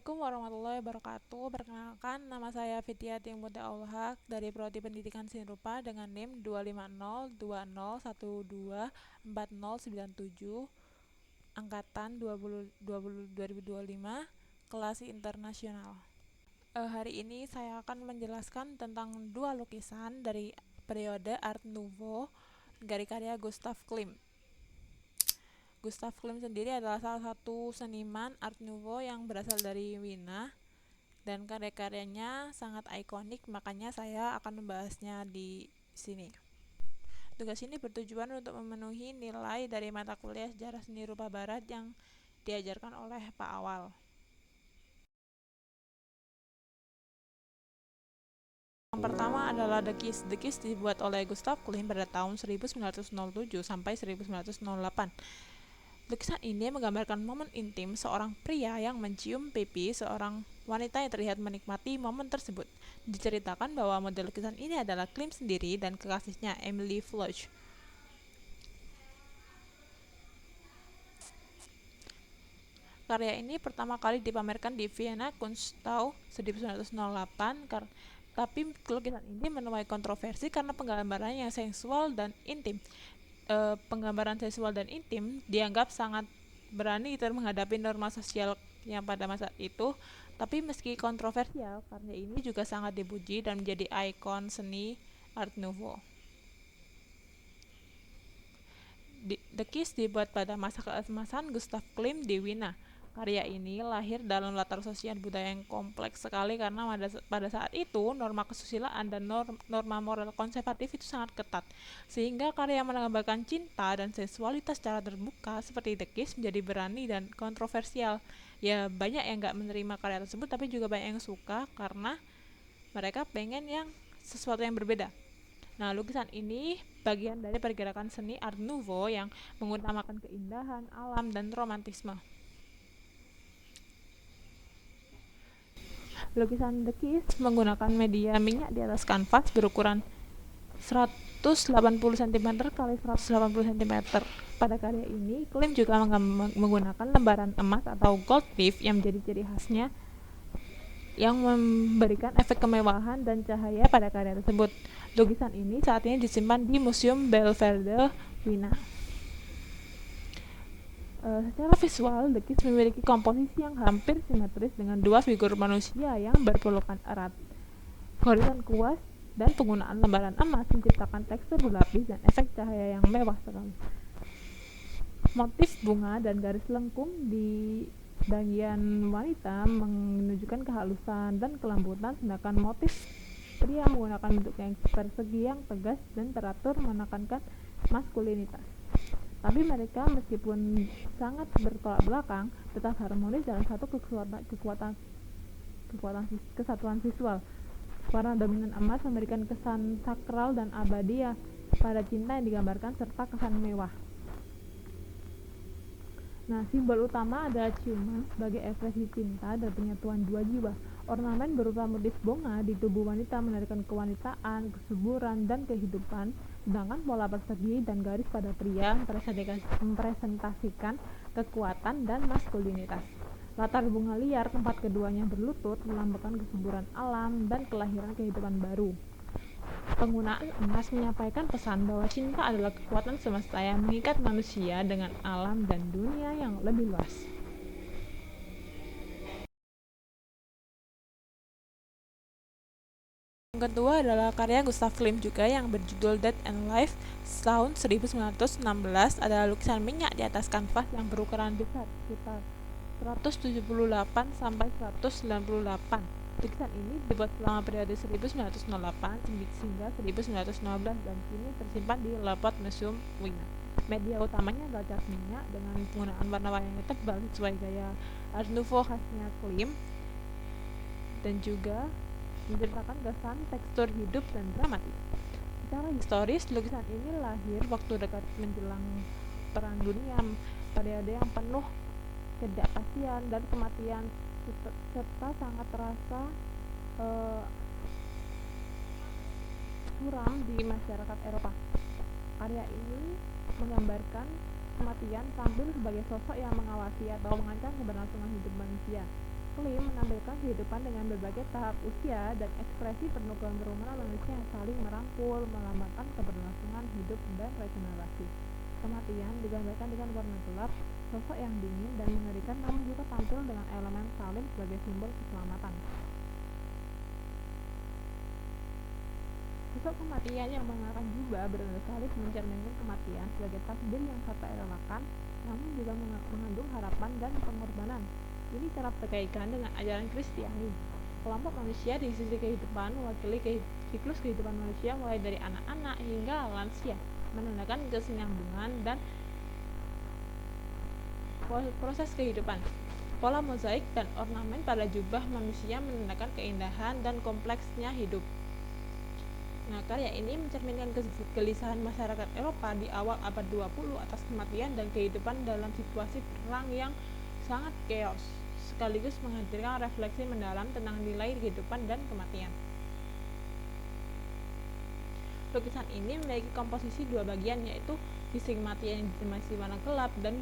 Assalamualaikum warahmatullahi wabarakatuh. Perkenalkan, nama saya Fitria Timbuda Aulhaq dari Prodi Pendidikan Seni Rupa dengan NIM 250204047, angkatan 2025, kelas internasional. Hari ini saya akan menjelaskan tentang dua lukisan dari periode Art Nouveau dari karya Gustav Klimt. Gustav Klimt sendiri adalah salah satu seniman Art Nouveau yang berasal dari Wina, dan karya-karyanya sangat ikonik, makanya saya akan membahasnya di sini. Tugas ini bertujuan untuk memenuhi nilai dari mata kuliah Sejarah Seni Rupa Barat yang diajarkan oleh Pak Awal. Yang pertama adalah The Kiss. The Kiss dibuat oleh Gustav Klimt pada tahun 1907 sampai 1908. Lukisan ini menggambarkan momen intim seorang pria yang mencium pipi seorang wanita yang terlihat menikmati momen tersebut. Diceritakan bahwa model lukisan ini adalah Klimt sendiri dan kekasihnya Emily Floch. Karya ini pertama kali dipamerkan di Vienna Kunsthaus 1908, tapi lukisan ini menuai kontroversi karena penggambarannya yang seksual dan intim. Penggambaran seksual dan intim dianggap sangat berani menghadapi norma sosial yang pada masa itu, tapi meski kontroversial, karya ini juga sangat dipuji dan menjadi ikon seni Art Nouveau. The Kiss dibuat pada masa keemasan Gustav Klimt di Wina. Karya ini lahir dalam latar sosial budaya yang kompleks sekali karena pada saat itu norma kesusilaan dan norma moral konservatif itu sangat ketat, sehingga karya yang menggambarkan cinta dan seksualitas secara terbuka seperti The Kiss menjadi berani dan kontroversial. Ya, banyak yang gak menerima karya tersebut, tapi juga banyak yang suka karena mereka pengen yang sesuatu yang berbeda. Nah, lukisan ini bagian dari pergerakan seni Art Nouveau yang mengutamakan keindahan alam dan romantisme. Lukisan The Kiss menggunakan media minyak di atas kanvas berukuran 180 cm kali 180 cm. Pada karya ini, Klimt juga menggunakan lembaran emas atau gold leaf yang menjadi ciri khasnya yang memberikan efek kemewahan dan cahaya pada karya tersebut. Lukisan ini saat ini disimpan di Museum Belvedere, Wina. Secara visual, The Kiss memiliki komposisi yang hampir simetris dengan dua figur manusia yang berpelukan erat. Garisan kuas dan penggunaan lembaran emas menciptakan tekstur berlapis dan efek cahaya yang mewah sekali. Motif bunga dan garis lengkung di bagian wanita menunjukkan kehalusan dan kelembutan, sedangkan motif pria menggunakan bentuk yang persegi yang tegas dan teratur menekankan maskulinitas. Tapi mereka meskipun sangat bertolak belakang tetap harmonis dalam satu kesatuan visual. Warna dominan emas memberikan kesan sakral dan abadi pada cinta yang digambarkan serta kesan mewah. Nah, simbol utama adalah ciuman sebagai ekspresi cinta dan penyatuan dua jiwa. Ornamen berupa motif bunga di tubuh wanita menandakan kewanitaan, kesuburan, dan kehidupan, sedangkan pola persegi dan garis pada pria mempresentasikan kekuatan dan maskulinitas. Latar bunga liar tempat keduanya berlutut melambangkan kesuburan alam dan kelahiran kehidupan baru. Penggunaan emas menyampaikan pesan bahwa cinta adalah kekuatan semesta yang mengikat manusia dengan alam dan dunia yang lebih luas. Yang kedua adalah karya Gustav Klimt juga yang berjudul Death and Life tahun 1916. Adalah lukisan minyak di atas kanvas yang berukuran besar, sekitar 178 sampai 198. Lukisan ini dibuat selama periode 1908 hingga 1915 dan kini tersimpan di Lopot Museum Wina. Media utamanya adalah cat minyak dengan penggunaan warna-warna yang tebal sesuai gaya Art Nouveau khasnya Klimt, dan juga menceritakan kesan tekstur hidup dan dramatis. Secara historis, lukisan ini lahir waktu dekat menjelang Perang Dunia, periode yang penuh ketidakpastian dan kematian serta sangat terasa suram di masyarakat Eropa. Karya ini menggambarkan kematian tampil sebagai sosok yang mengawasi atau mengancam keberlangsungan hidup manusia. Klim menampilkan kehidupan dengan berbagai tahap usia dan ekspresi penuh kerumunan manusia yang saling merangkul, melambangkan keberlangsungan hidup dan regenerasi. Kematian digambarkan dengan warna gelap, sosok yang dingin dan mengerikan, namun juga tampil dengan elemen salib sebagai simbol keselamatan. Sosok kematian yang mengenakan jubah bertanda salib mencerminkan kematian sebagai takdir yang tak terelakkan, namun juga mengandung harapan dan pengorbanan. Ini kerap terkaitkan dengan ajaran Kristiani. Kelompok manusia di sisi kehidupan mewakili siklus kehidupan manusia mulai dari anak-anak hingga lansia, menandakan kesinambungan dan proses kehidupan. Pola mozaik dan ornamen pada jubah manusia menandakan keindahan dan kompleksnya hidup. Nah, karya ini mencerminkan kegelisahan masyarakat Eropa di awal abad 20 atas kematian dan kehidupan dalam situasi perang yang sangat chaos, sekaligus menghadirkan refleksi mendalam tentang nilai kehidupan dan kematian. Lukisan ini memiliki komposisi dua bagian, yaitu sisi kematian yang masih warna gelap dan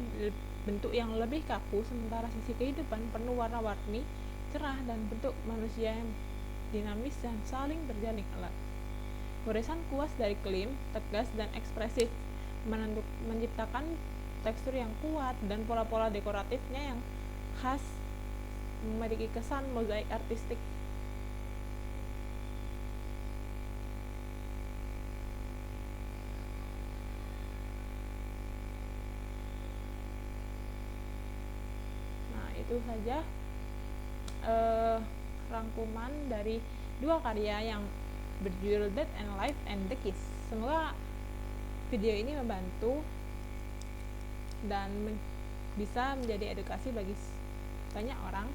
bentuk yang lebih kaku, sementara sisi kehidupan penuh warna-warni cerah dan bentuk manusia yang dinamis dan saling berjalin erat. Goresan kuas dari Klim, tegas dan ekspresif, menciptakan tekstur yang kuat dan pola-pola dekoratifnya yang khas, memiliki kesan mozaik artistik. Nah, itu saja rangkuman dari dua karya yang berjudul Dead and Life and The Kiss. Semoga video ini membantu dan bisa menjadi edukasi bagi banyak orang.